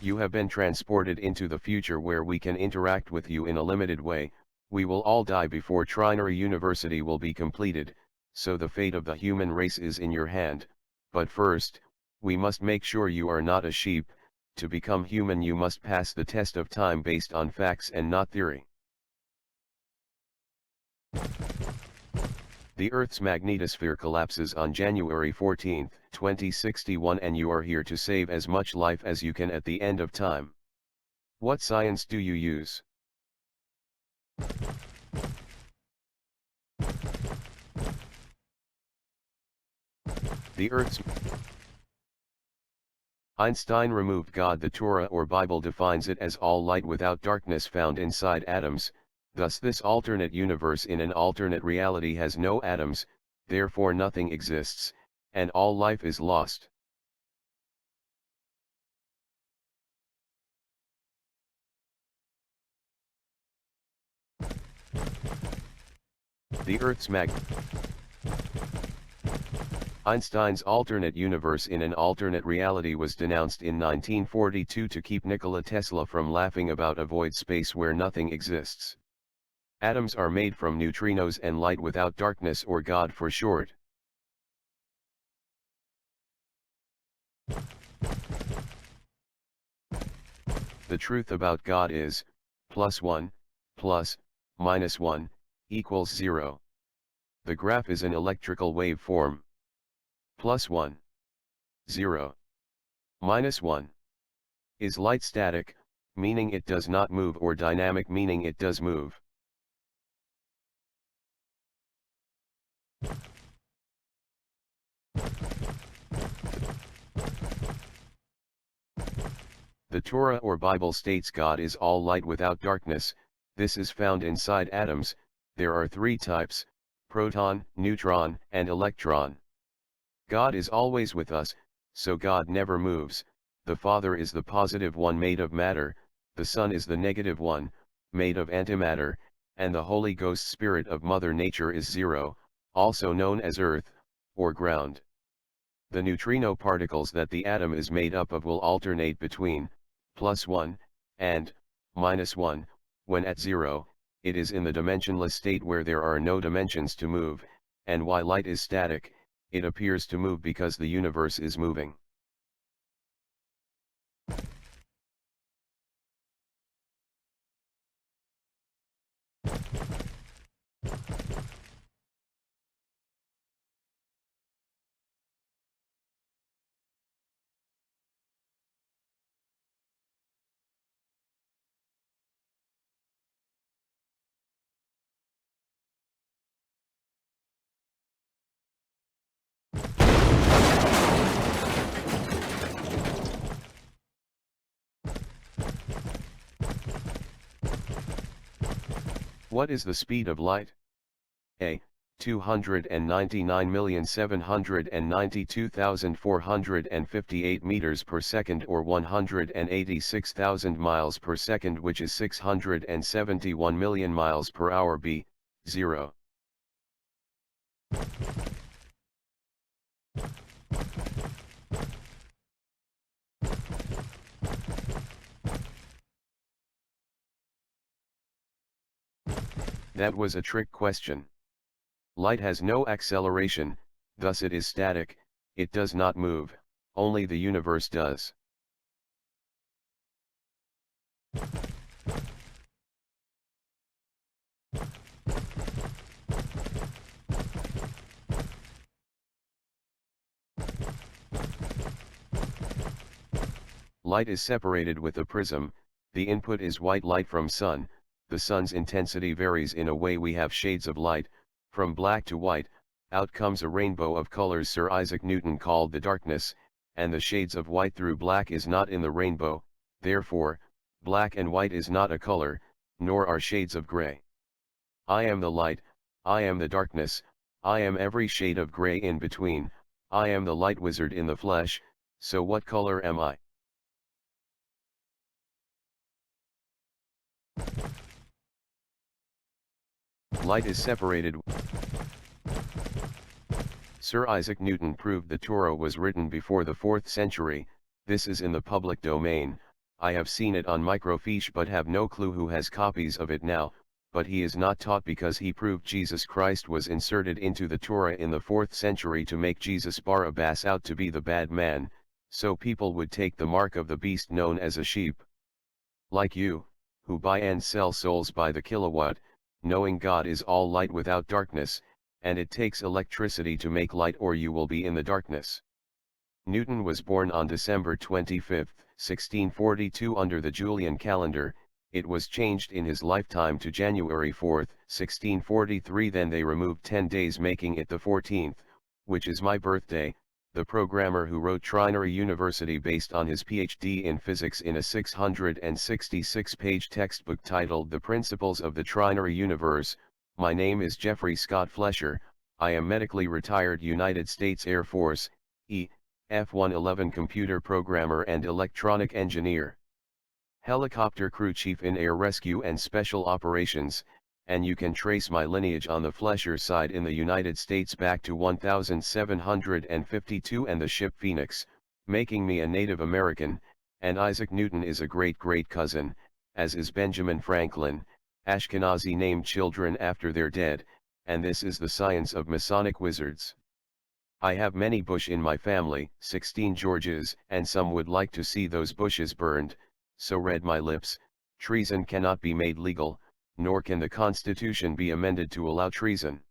You have been transported into the future where we can interact with you in a limited way. We will all die before Trinary University will be completed, so the fate of the human race is in your hand. But first, we must make sure you are not a sheep. To become human you must pass the test of time based on facts and not theory. The Earth's magnetosphere collapses on January 14, 2061, and you are here to save as much life as you can at the end of time. What science do you use? The Earth's Einstein removed God. The Torah or Bible defines it as all light without darkness found inside atoms. Thus this alternate universe in an alternate reality has no atoms, therefore nothing exists, and all life is lost. The Earth's Einstein's alternate universe in an alternate reality was denounced in 1942 to keep Nikola Tesla from laughing about a void space where nothing exists. Atoms are made from neutrinos and light without darkness, or God for short. The truth about God is, +1, plus, -1, equals 0. The graph is an electrical waveform. +1, 0, -1 is light static, meaning it does not move, or dynamic, meaning it does move. The Torah or Bible states God is all light without darkness. This is found inside atoms. There are three types: proton, neutron, and electron. God is always with us, so God never moves. The Father is the positive one made of matter, the Son is the negative one, made of antimatter, and the Holy Ghost Spirit of Mother Nature is zero, also known as earth, or ground. The neutrino particles that the atom is made up of will alternate between +1 and -1. When at 0, it is in the dimensionless state where there are no dimensions to move, and while light is static, it appears to move because the universe is moving. What is the speed of light? A. 299,792,458 meters per second, or 186,000 miles per second, which is 671 million miles per hour. B. 0. That was a trick question. Light has no acceleration, thus it is static, it does not move, only the universe does. Light is separated with a prism. The input is white light from sun. The sun's intensity varies in a way we have shades of light, from black to white. Out comes a rainbow of colors Sir Isaac Newton called the darkness, and the shades of white through black is not in the rainbow. Therefore, black and white is not a color, nor are shades of gray. I am the light, I am the darkness, I am every shade of gray in between. I am the Light-Wizzard in the flesh. So what color am I? Light is separated. Sir Isaac Newton proved the Torah was written before the 4th century. This is in the public domain. I have seen it on microfiche but have no clue who has copies of it now, but he is not taught because he proved Jesus Christ was inserted into the Torah in the 4th century to make Jesus Barabbas out to be the bad man, so people would take the mark of the beast known as a sheep. Like you, who buy and sell souls by the kilowatt, knowing God is all light without darkness, and it takes electricity to make light or you will be in the darkness. Newton was born on December 25, 1642 under the Julian calendar. It was changed in his lifetime to January 4, 1643, then they removed 10 days making it the 14th, which is my birthday. The programmer who wrote Trinary University based on his PhD in physics in a 666-page textbook titled The Principles of the Trinary Universe. My name is Jeffrey Scott Flesher. I am medically retired United States Air Force, F-111 computer programmer and electronic engineer. Helicopter crew chief in air rescue and special operations, and you can trace my lineage on the Flesher side in the United States back to 1752 and the ship Phoenix, making me a Native American, and Isaac Newton is a great-great cousin, as is Benjamin Franklin. Ashkenazi named children after their dead, and this is the science of Masonic wizards. I have many bush in my family, 16 Georges, and some would like to see those bushes burned. So read my lips, treason cannot be made legal, nor can the Constitution be amended to allow treason.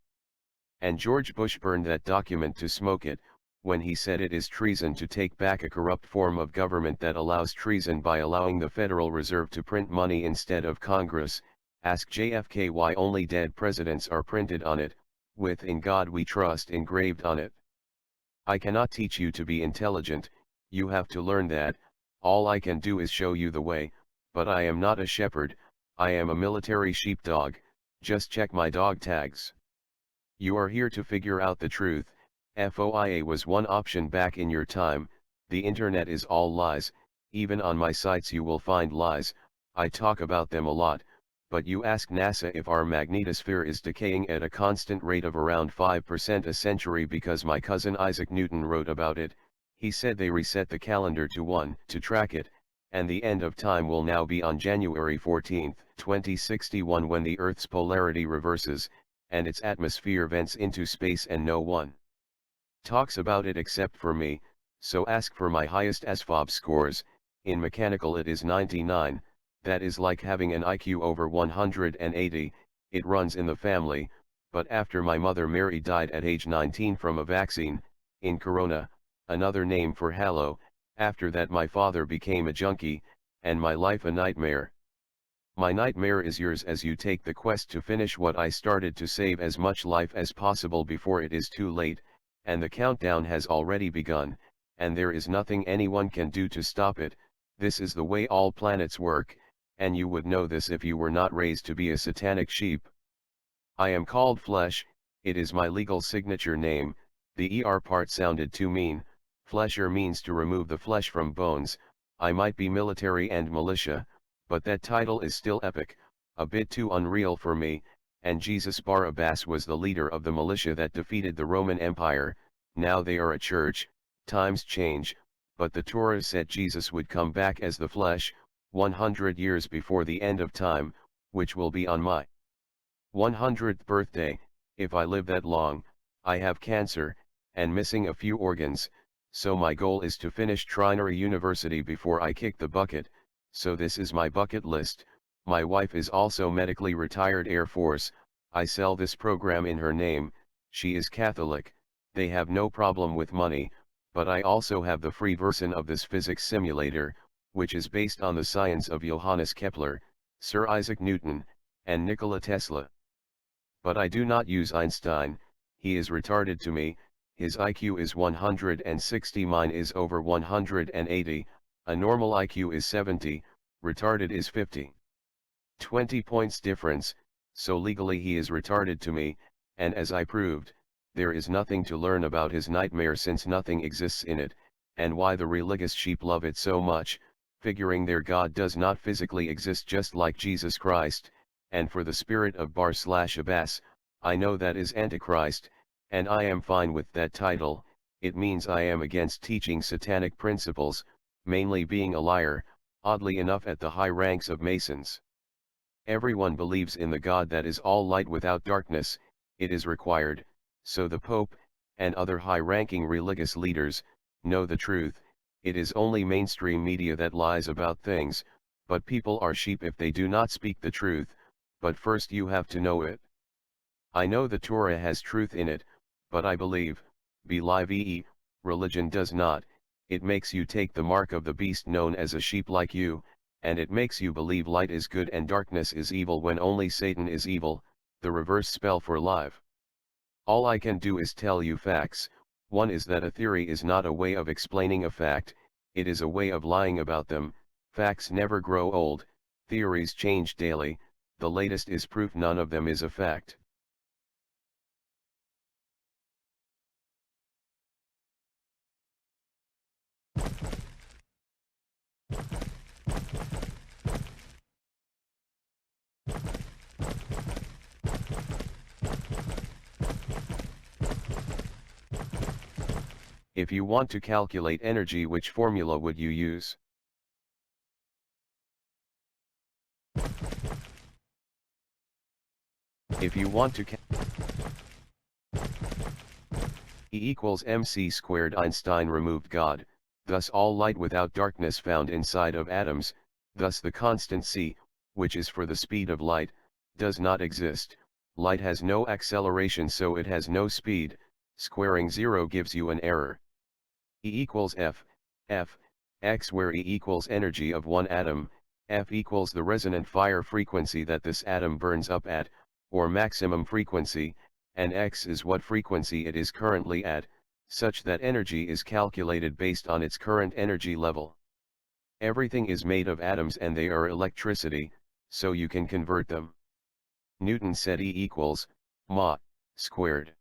And George Bush burned that document to smoke it, when he said it is treason to take back a corrupt form of government that allows treason by allowing the Federal Reserve to print money instead of Congress. Ask JFK why only dead presidents are printed on it, with "In God We Trust" engraved on it. I cannot teach you to be intelligent, you have to learn that. All I can do is show you the way, but I am not a shepherd, I am a military sheepdog. Just check my dog tags. You are here to figure out the truth. FOIA was one option back in your time. The internet is all lies, even on my sites you will find lies. I talk about them a lot, but you ask NASA if our magnetosphere is decaying at a constant rate of around 5% a century because my cousin Isaac Newton wrote about it. He said they reset the calendar to 1 to track it, and the end of time will now be on January 14, 2061 when the Earth's polarity reverses, and its atmosphere vents into space and no one talks about it except for me, so ask for my highest SFOB scores. In mechanical it is 99, that is like having an IQ over 180, it runs in the family, but after my mother Mary died at age 19 from a vaccine, in corona, another name for halo, after that my father became a junkie, and my life a nightmare. My nightmare is yours as you take the quest to finish what I started to save as much life as possible before it is too late, and the countdown has already begun, and there is nothing anyone can do to stop it. This is the way all planets work, and you would know this if you were not raised to be a satanic sheep. I am called Flesh, it is my legal signature name. The ER part sounded too mean. Flesher means to remove the flesh from bones. I might be military and militia, but that title is still epic, a bit too unreal for me, and Jesus Barabbas was the leader of the militia that defeated the Roman Empire. Now they are a church. Times change, but the Torah said Jesus would come back as the flesh, 100 years before the end of time, which will be on my 100th birthday, if I live that long. I have cancer, and missing a few organs, so my goal is to finish Trinary University before I kick the bucket, so this is my bucket list. My wife is also medically retired Air Force, I sell this program in her name, she is Catholic, they have no problem with money, but I also have the free version of this physics simulator, which is based on the science of Johannes Kepler, Sir Isaac Newton, and Nikola Tesla. But I do not use Einstein, he is retarded to me. His IQ is 160, mine is over 180, a normal IQ is 70, retarded is 50. 20 points difference, so legally he is retarded to me, and as I proved, there is nothing to learn about his nightmare since nothing exists in it, and why the religious sheep love it so much, figuring their God does not physically exist just like Jesus Christ, and for the spirit of Bar/Abbas, I know that is Antichrist, and I am fine with that title. It means I am against teaching satanic principles, mainly being a liar, oddly enough at the high ranks of Masons. Everyone believes in the God that is all light without darkness. It is required, so the Pope, and other high-ranking religious leaders, know the truth. It is only mainstream media that lies about things, but people are sheep if they do not speak the truth, but first you have to know it. I know the Torah has truth in it, but I believe, religion does not. It makes you take the mark of the beast known as a sheep like you, and it makes you believe light is good and darkness is evil when only Satan is evil, the reverse spell for live. All I can do is tell you facts. One is that a theory is not a way of explaining a fact, it is a way of lying about them. Facts never grow old, theories change daily, the latest is proof none of them is a fact. If you want to calculate energy, which formula would you use? If you want to E equals mc squared. Einstein removed God, thus all light without darkness found inside of atoms, thus the constant c, which is for the speed of light, does not exist. Light has no acceleration, so it has no speed. Squaring 0 gives you an error. E equals f, x, where E equals energy of one atom, F equals the resonant fire frequency that this atom burns up at, or maximum frequency, and x is what frequency it is currently at, such that energy is calculated based on its current energy level. Everything is made of atoms and they are electricity, so you can convert them. Newton said E equals ma squared.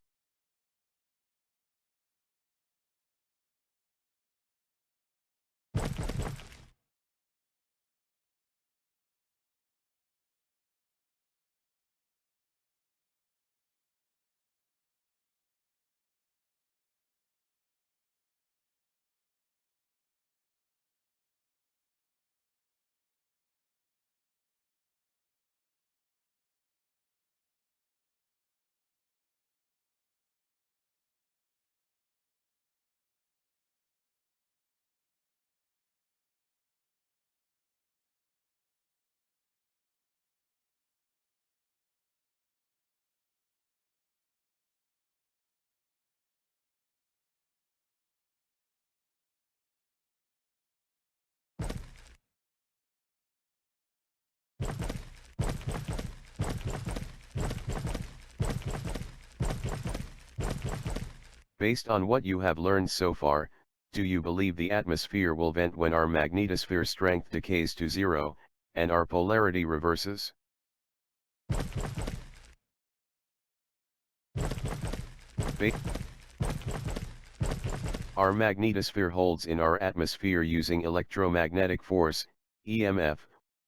Based on what you have learned so far, do you believe the atmosphere will vent when our magnetosphere strength decays to 0, and our polarity reverses? Our magnetosphere holds in our atmosphere using electromagnetic force, EMF.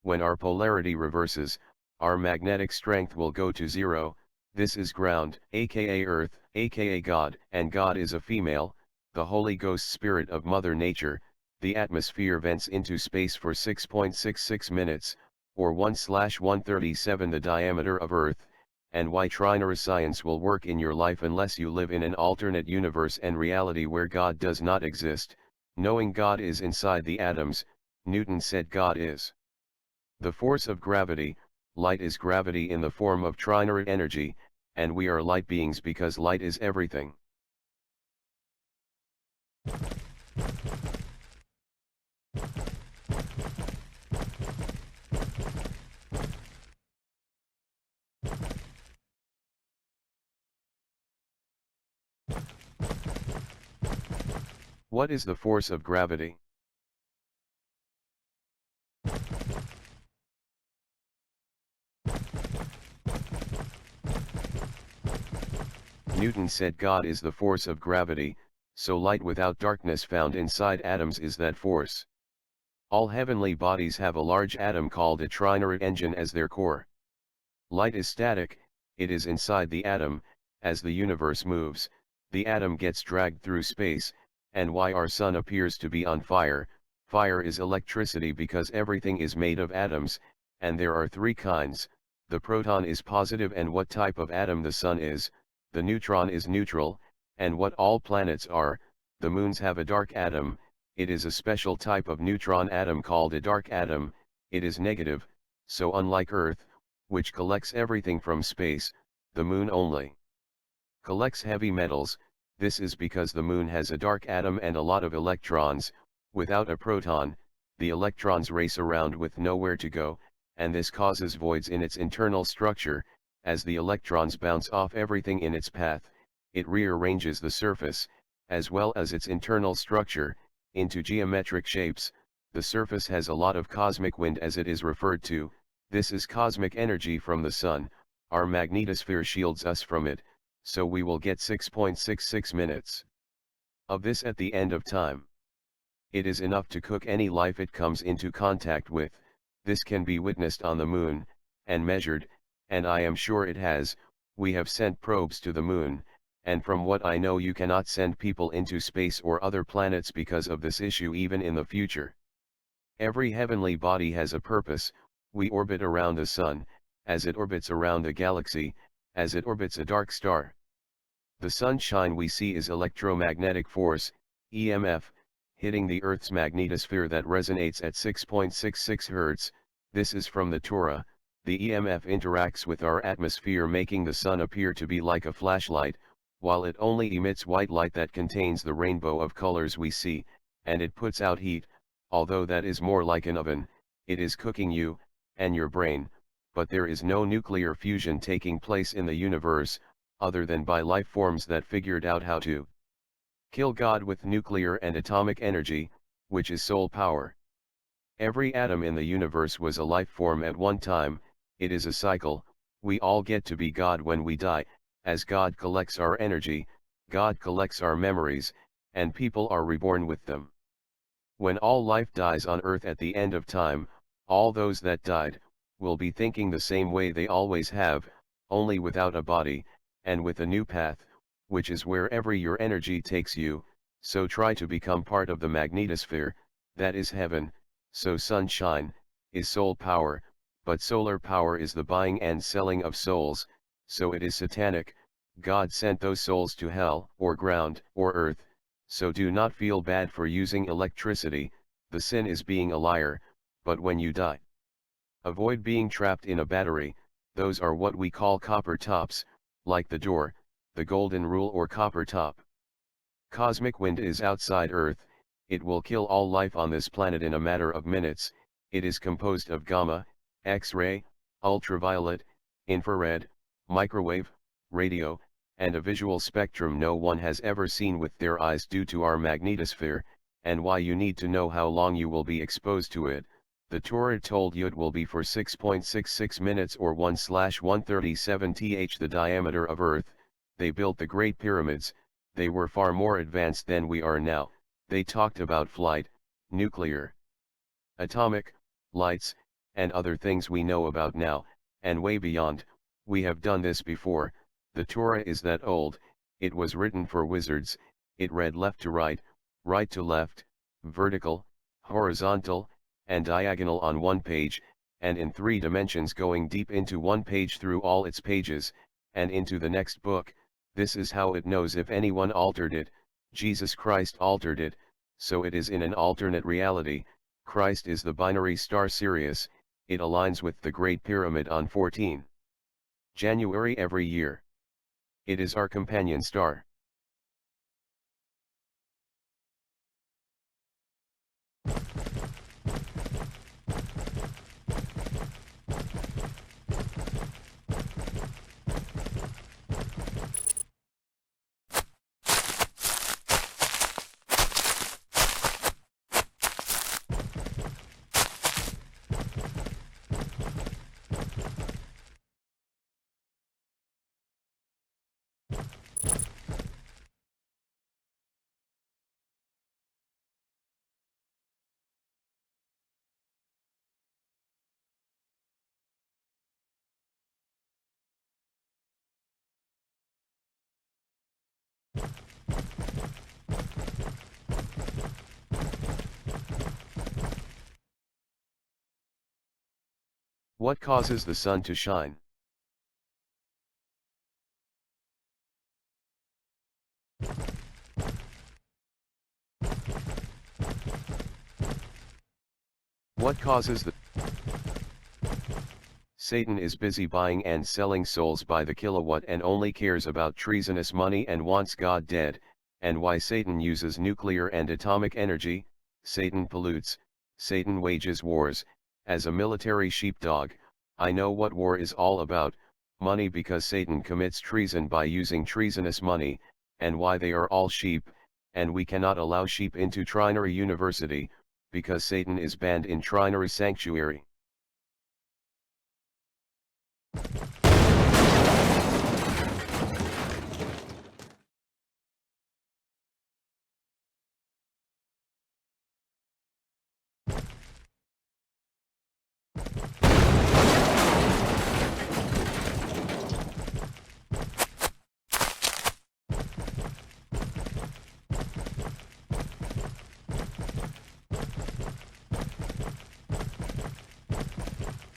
When our polarity reverses, our magnetic strength will go to 0. This is ground, aka Earth, aka God, and God is a female, the Holy Ghost spirit of Mother Nature. The atmosphere vents into space for 6.66 minutes, or 1/137 the diameter of Earth, and why trinary science will work in your life unless you live in an alternate universe and reality where God does not exist. Knowing God is inside the atoms, Newton said God is the force of gravity. Light is gravity in the form of trinary energy, and we are light beings because light is everything. What is the force of gravity? Newton said God is the force of gravity, so light without darkness found inside atoms is that force. All heavenly bodies have a large atom called a trinary engine as their core. Light is static, it is inside the atom. As the universe moves, the atom gets dragged through space, and why our sun appears to be on fire, Fire is electricity because everything is made of atoms, and there are three kinds. The proton is positive, and what type of atom the sun is. The neutron is neutral, and what all planets are. The moons have a dark atom. It is a special type of neutron atom called a dark atom. It is negative, so unlike Earth, which collects everything from space, the moon only collects heavy metals. This is because the moon has a dark atom and a lot of electrons. Without a proton, the electrons race around with nowhere to go, and this causes voids in its internal structure. As the electrons bounce off everything in its path, it rearranges the surface, as well as its internal structure, into geometric shapes. The surface has a lot of cosmic wind, as it is referred to. This is cosmic energy from the sun. Our magnetosphere shields us from it, so we will get 6.66 minutes of this at the end of time. It is enough to cook any life it comes into contact with. This can be witnessed on the moon, and measured, and I am sure it has. We have sent probes to the moon, and from what I know you cannot send people into space or other planets because of this issue even in the future. Every heavenly body has a purpose. We orbit around the sun, as it orbits around the galaxy, as it orbits a dark star. The sunshine we see is electromagnetic force, EMF, hitting the Earth's magnetosphere that resonates at 6.66 Hz. This is from the Torah. The EMF interacts with our atmosphere, making the sun appear to be like a flashlight, while it only emits white light that contains the rainbow of colors we see, and it puts out heat. Although that is more like an oven, it is cooking you and your brain, but there is no nuclear fusion taking place in the universe, other than by life forms that figured out how to kill God with nuclear and atomic energy, which is soul power. Every atom in the universe was a life form at one time. It is a cycle. We all get to be God when we die. As God collects our energy, God collects our memories, and people are reborn with them. When all life dies on earth at the end of time, all those that died will be thinking the same way they always have, only without a body, and with a new path, which is wherever your energy takes you. So try to become part of the magnetosphere, that is heaven. So sunshine is soul power, but solar power is the buying and selling of souls, so it is satanic. God sent those souls to hell, or ground, or earth. So do not feel bad for using electricity. The sin is being a liar. But when you die, avoid being trapped in a battery. Those are what we call copper tops, like the door, the golden rule, or copper top. Cosmic wind is outside Earth. It will kill all life on this planet in a matter of minutes. It is composed of gamma, X-ray, ultraviolet, infrared, microwave, radio, and a visual spectrum no one has ever seen with their eyes due to our magnetosphere, and why you need to know how long you will be exposed to it. The Torah told you it will be for 6.66 minutes or 1/137th the diameter of Earth. They built the Great Pyramids. They were far more advanced than we are now. They talked about flight, nuclear, atomic, lights, and other things we know about now, and way beyond. We have done this before. The Torah is that old. It was written for wizards. It read left to right to left, vertical, horizontal, and diagonal on one page, and in 3 dimensions, going deep into one page through all its pages, and into the next book. This is how it knows if anyone altered it. Jesus Christ altered it, so it is in an alternate reality. Christ is the binary star Sirius. It aligns with the Great Pyramid on 14 January every year. It is our companion star. What causes the sun to shine? What causes the... Satan is busy buying and selling souls by the kilowatt and only cares about treasonous money and wants God dead. And why Satan uses nuclear and atomic energy, Satan pollutes, Satan wages wars. As a military sheepdog, I know what war is all about, money, because Satan commits treason by using treasonous money, and why they are all sheep, and we cannot allow sheep into Trinary University, because Satan is banned in Trinary Sanctuary.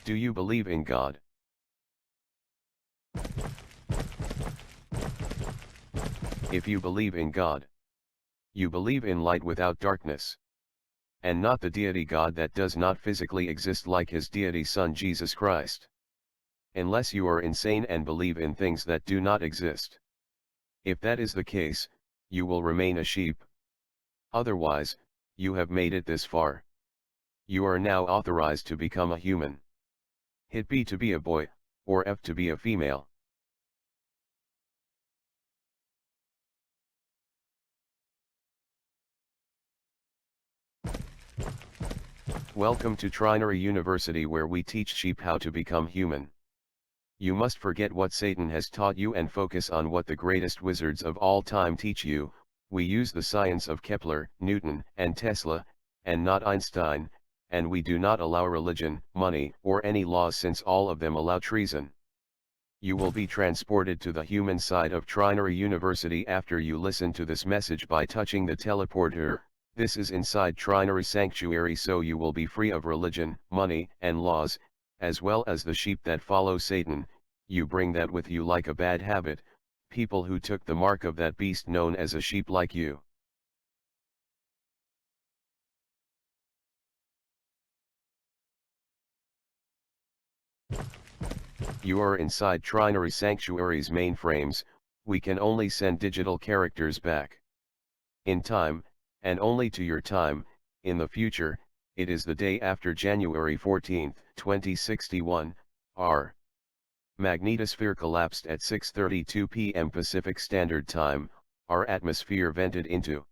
Do you believe in God? If you believe in God, you believe in light without darkness, and not the deity God that does not physically exist like his deity Son Jesus Christ. Unless you are insane and believe in things that do not exist. If that is the case, you will remain a sheep. Otherwise, you have made it this far. You are now authorized to become a human. Hit B to be a boy, or F to be a female. Welcome to Trinary University, where we teach sheep how to become human. You must forget what Satan has taught you and focus on what the greatest wizards of all time teach you. We use the science of Kepler, Newton, and Tesla, and not Einstein, and we do not allow religion, money, or any laws, since all of them allow treason. You will be transported to the human side of Trinary University after you listen to this message by touching the teleporter. This is inside Trinary Sanctuary, so you will be free of religion, money, and laws, as well as the sheep that follow Satan. You bring that with you like a bad habit, people who took the mark of that beast known as a sheep like you. You are inside Trinary Sanctuary's mainframes. We can only send digital characters back in time, and only to your time. In the future, it is the day after January 14, 2061, our magnetosphere collapsed at 6:32 p.m. Pacific Standard Time. Our atmosphere vented into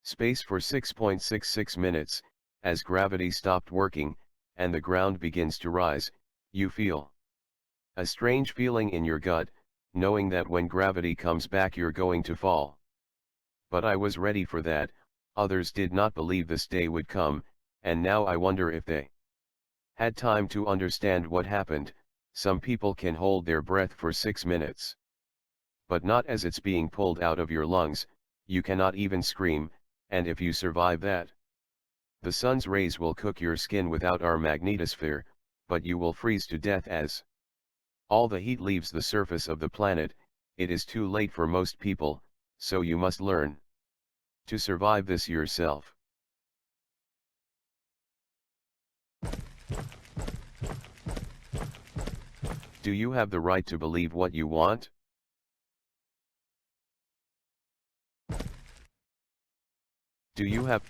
space for 6.66 minutes, as gravity stopped working, and the ground begins to rise. You feel a strange feeling in your gut, knowing that when gravity comes back you're going to fall. But I was ready for that. Others did not believe this day would come, and now I wonder if they had time to understand what happened. Some people can hold their breath for 6 minutes. But not as it's being pulled out of your lungs. You cannot even scream, and if you survive that, the sun's rays will cook your skin without our magnetosphere, but you will freeze to death as all the heat leaves the surface of the planet. It is too late for most people, so you must learn to survive this yourself. Do you have the right to believe what you want? Do you have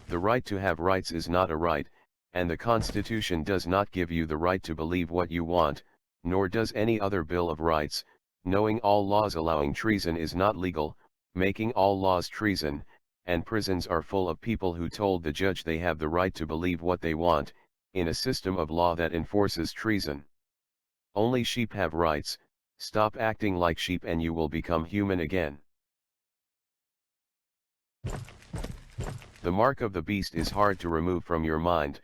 the right to have rights is not a right, and the Constitution does not give you the right to believe what you want, nor does any other Bill of Rights. Knowing all laws allowing treason is not legal, making all laws treason, and prisons are full of people who told the judge they have the right to believe what they want, in a system of law that enforces treason. Only sheep have rights. Stop acting like sheep and you will become human again. The mark of the beast is hard to remove from your mind,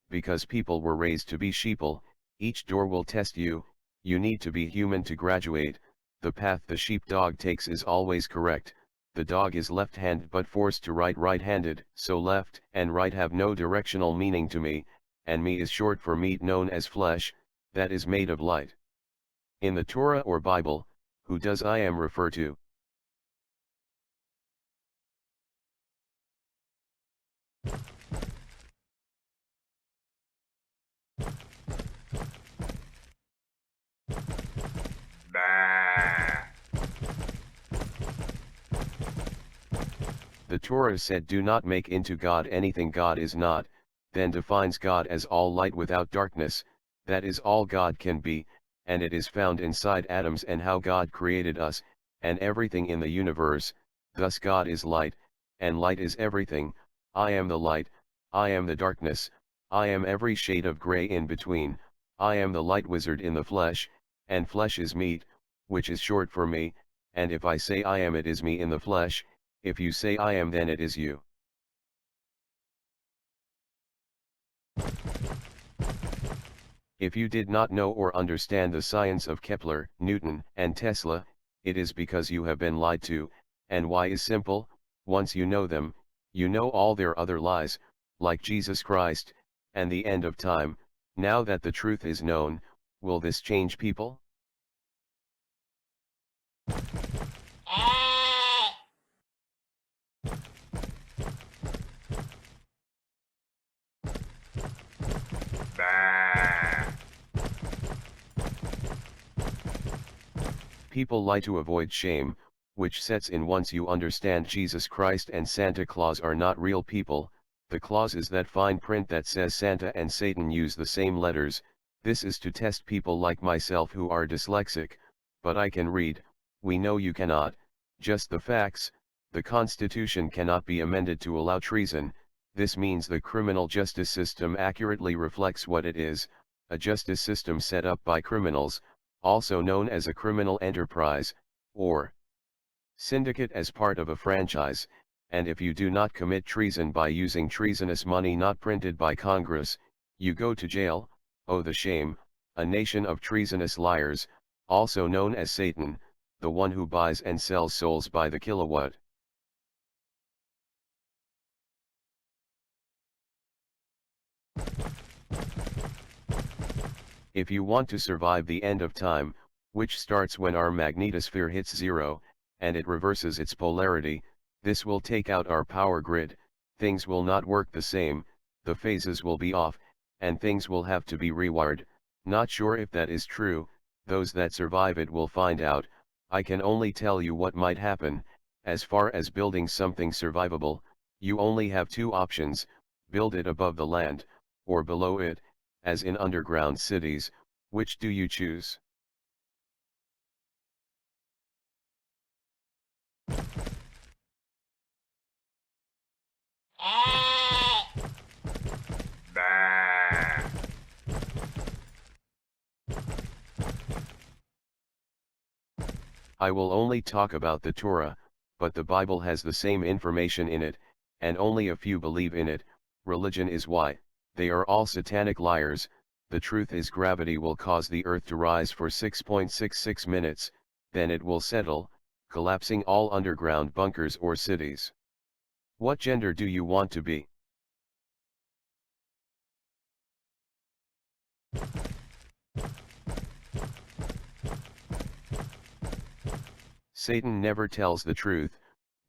because people were raised to be sheeple. Each door will test you. You need to be human to graduate. The path the sheepdog takes is always correct. the dog is left-handed but forced to write right-handed, so left and right have no directional meaning to me, and me is short for meat known as flesh, that is made of light. In the Torah or Bible, who does I am refer to? The Torah said, "Do not make into God anything God is not," then defines God as all light without darkness, that is all God can be, and it is found inside atoms and how God created us, and everything in the universe. Thus God is light, and light is everything. I am the light, I am the darkness, I am every shade of gray in between, I am the Light-Wizzard in the flesh, and flesh is meat, which is short for me, and if I say I am, it is me in the flesh. If you say I am, then it is you. If you did not know or understand the science of Kepler, Newton, and Tesla, it is because you have been lied to, and why is simple: once you know them, you know all their other lies, like Jesus Christ, and the end of time. Now that the truth is known, will this change people? People lie to avoid shame, which sets in once you understand Jesus Christ and Santa Claus are not real people. The clause is that fine print that says Santa and Satan use the same letters. This is to test people like myself who are dyslexic, but I can read. We know you cannot. Just the facts. The Constitution cannot be amended to allow treason. This means the criminal justice system accurately reflects what it is, a justice system set up by criminals, also known as a criminal enterprise, or syndicate as part of a franchise. And if you do not commit treason by using treasonous money not printed by Congress, you go to jail. Oh, the shame! A nation of treasonous liars, also known as Satan, the one who buys and sells souls by the kilowatt. If you want to survive the end of time, which starts when our magnetosphere hits zero, and it reverses its polarity, this will take out our power grid. Things will not work the same, the phases will be off, and things will have to be rewired. Not sure if that is true, those that survive it will find out. I can only tell you what might happen. As far as building something survivable, you only have two options: build it above the land, or below it, as in underground cities. Which do you choose? I will only talk about the Torah, but the Bible has the same information in it, and only a few believe in it. Religion is why. They are all satanic liars. The truth is gravity will cause the earth to rise for 6.66 minutes, then it will settle, collapsing all underground bunkers or cities. What gender do you want to be? Satan never tells the truth,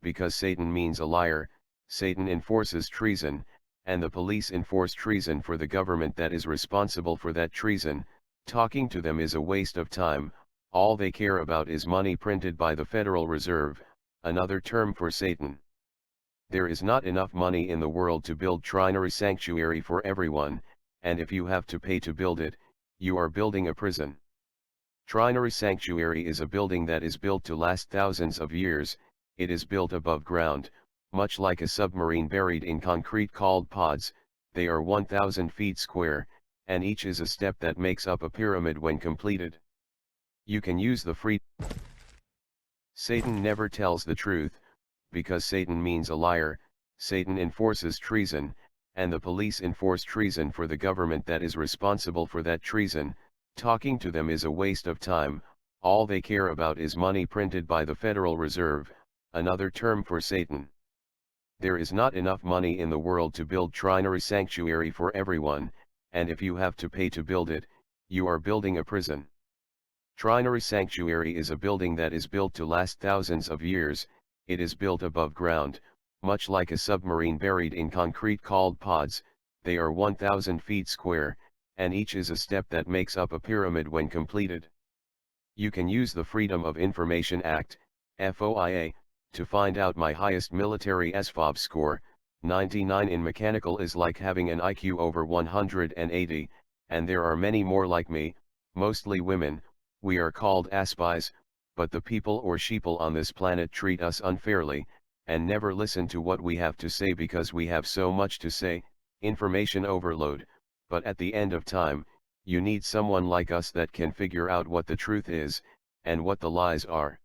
because Satan means a liar. Satan enforces treason, and the police enforce treason for the government that is responsible for that treason. Talking to them is a waste of time. All they care about is money printed by the Federal Reserve, another term for Satan. There is not enough money in the world to build Trinary Sanctuary for everyone, and if you have to pay to build it, you are building a prison. Trinary Sanctuary is a building that is built to last thousands of years. It is built above ground, much like a submarine buried in concrete called pods. They are 1,000 feet square, and each is a step that makes up a pyramid when completed. You can use the free. Satan never tells the truth, because Satan means a liar. Satan enforces treason, and the police enforce treason for the government that is responsible for that treason. Talking to them is a waste of time. All they care about is money printed by the Federal Reserve, another term for Satan. There is not enough money in the world to build trinary sanctuary for everyone, and if you have to pay to build it, you are building a prison. Trinary sanctuary is a building that is built to last thousands of years. It is built above ground, much like a submarine buried in concrete called pods. They are 1,000 feet square, and each is a step that makes up a pyramid when completed. You can use the Freedom of Information Act, FOIA, to find out my highest military SFOB score. 99 in mechanical is like having an IQ over 180, and there are many more like me, mostly women. We are called aspies, but the people or sheeple on this planet treat us unfairly, and never listen to what we have to say because we have so much to say, information overload. But at the end of time, you need someone like us that can figure out what the truth is, and what the lies are.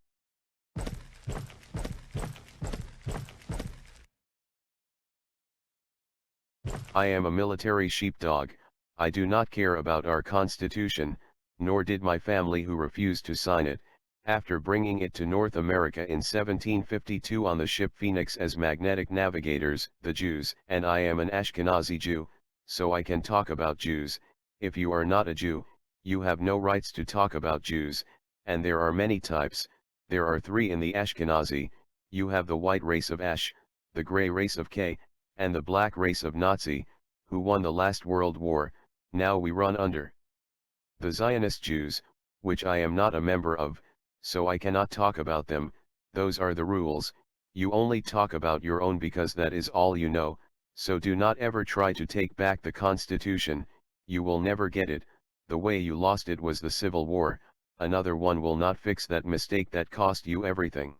I am a military sheepdog. I do not care about our Constitution, nor did my family who refused to sign it, after bringing it to North America in 1752 on the ship Phoenix as magnetic navigators, the Jews, and I am an Ashkenazi Jew, so I can talk about Jews. If you are not a Jew, you have no rights to talk about Jews, and there are many types. There are three in the Ashkenazi. You have the white race of Ash, the gray race of K, and the black race of Nazi, who won the last World War. Now we run under the Zionist Jews, which I am not a member of, so I cannot talk about them. Those are the rules. You only talk about your own because that is all you know, so do not ever try to take back the Constitution. You will never get it. The way you lost it was the Civil War. Another one will not fix that mistake that cost you everything.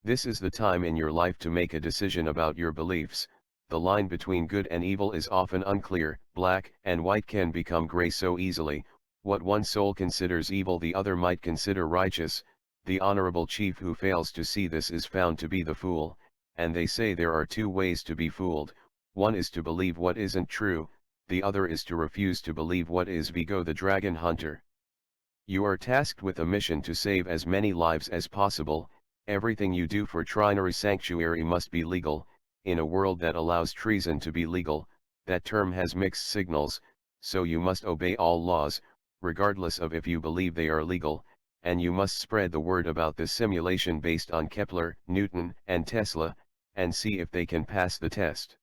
This is the time in your life to make a decision about your beliefs. The line between good and evil is often unclear. Black and white can become gray so easily. What one soul considers evil the other might consider righteous. The honorable chief who fails to see this is found to be the fool, and they say there are two ways to be fooled. One is to believe what isn't true, the other is to refuse to believe what is. Vigo the Dragon Hunter. You are tasked with a mission to save as many lives as possible. Everything you do for Trinary Sanctuary must be legal. In a world that allows treason to be legal, that term has mixed signals, so you must obey all laws, regardless of if you believe they are legal, and you must spread the word about this simulation based on Kepler, Newton, and Tesla, and see if they can pass the test.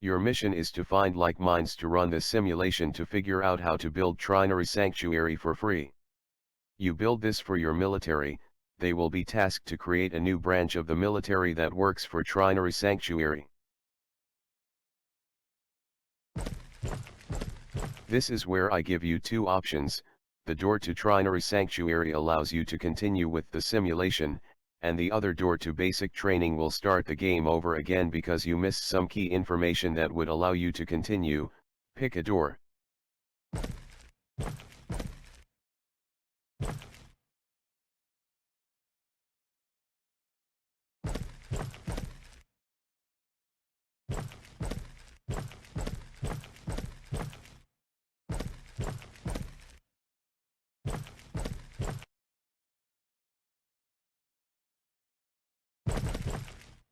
Your mission is to find like minds to run this simulation to figure out how to build Trinary Sanctuary for free. You build this for your military. They will be tasked to create a new branch of the military that works for Trinary Sanctuary. This is where I give you two options. The door to Trinary Sanctuary allows you to continue with the simulation, and the other door to basic training will start the game over again because you missed some key information that would allow you to continue. Pick a door.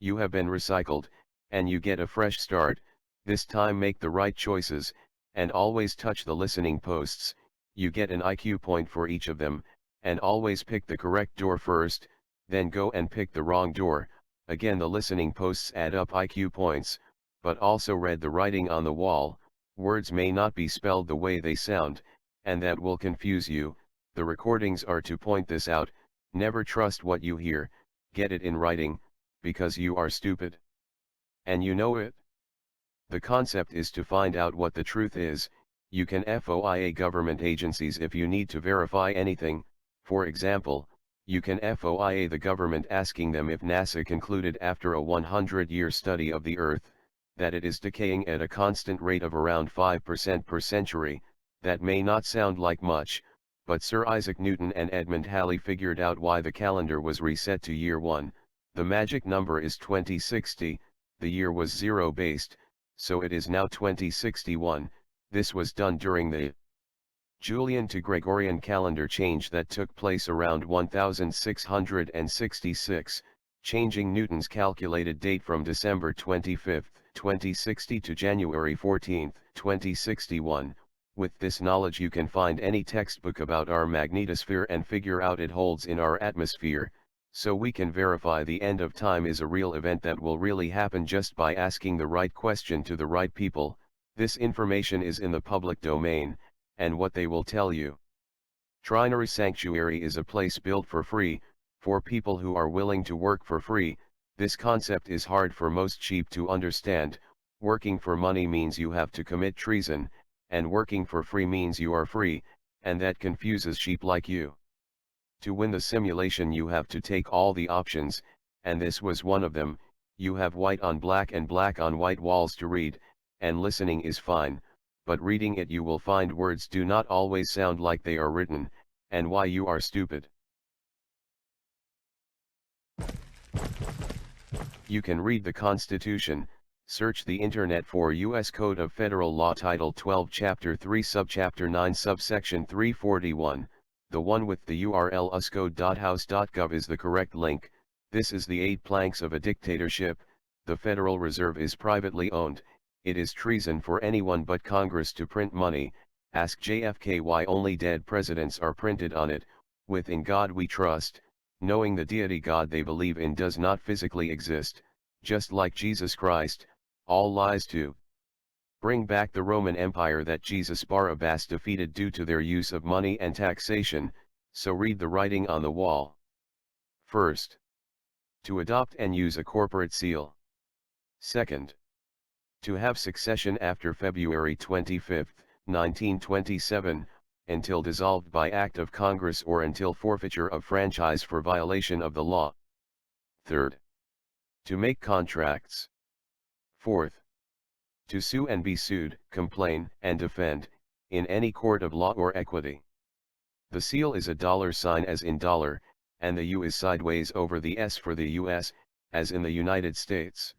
You have been recycled, and you get a fresh start. This time make the right choices, and always touch the listening posts. You get an IQ point for each of them, and always pick the correct door first, then go and pick the wrong door. Again, the listening posts add up IQ points, but also read the writing on the wall. Words may not be spelled the way they sound, and that will confuse you. The recordings are to point this out. Never trust what you hear. Get it in writing, because you are stupid. And you know it. The concept is to find out what the truth is. You can FOIA government agencies if you need to verify anything. For example, you can FOIA the government asking them if NASA concluded after a 100-year study of the Earth, that it is decaying at a constant rate of around 5% per century. That may not sound like much, but Sir Isaac Newton and Edmund Halley figured out why the calendar was reset to year 1. The magic number is 2060, the year was zero-based, so it is now 2061. This was done during the Julian to Gregorian calendar change that took place around 1666, changing Newton's calculated date from December 25, 2060 to January 14, 2061. With this knowledge you can find any textbook about our magnetosphere and figure out it holds in our atmosphere, so we can verify the end of time is a real event that will really happen just by asking the right question to the right people. This information is in the public domain, and what they will tell you. Trinary Sanctuary is a place built for free, for people who are willing to work for free. This concept is hard for most sheep to understand. Working for money means you have to commit treason, and working for free means you are free, and that confuses sheep like you. To win the simulation you have to take all the options, and this was one of them. You have white on black and black on white walls to read, and listening is fine, but reading it you will find words do not always sound like they are written, and why you are stupid. You can read the Constitution. Search the internet for U.S. Code of Federal Law Title 12 Chapter 3 Subchapter 9 Subsection 341, the one with the URL uscode.house.gov is the correct link. This is the 8 planks of a dictatorship. The Federal Reserve is privately owned. It is treason for anyone but Congress to print money. Ask JFK why only dead presidents are printed on it. With "In God We Trust," knowing the deity God they believe in does not physically exist, just like Jesus Christ. All lies to bring back the Roman Empire that Jesus Barabbas defeated due to their use of money and taxation, so read the writing on the wall. First, to adopt and use a corporate seal. Second, to have succession after February 25, 1927, until dissolved by act of Congress or until forfeiture of franchise for violation of the law. Third, to make contracts. Fourth, to sue and be sued, complain and defend, in any court of law or equity. The seal is a $sign as in dollar, and the U is sideways over the S for the US, as in the United States.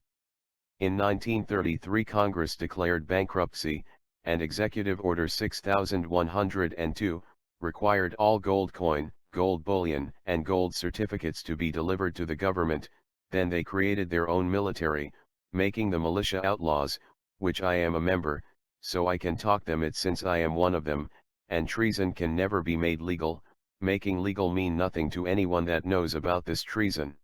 In 1933 Congress declared bankruptcy, and Executive Order 6102, required all gold coin, gold bullion, and gold certificates to be delivered to the government. Then they created their own military, making the militia outlaws, which I am a member, so I can talk them it since I am one of them, and treason can never be made legal. Making legal mean nothing to anyone that knows about this treason.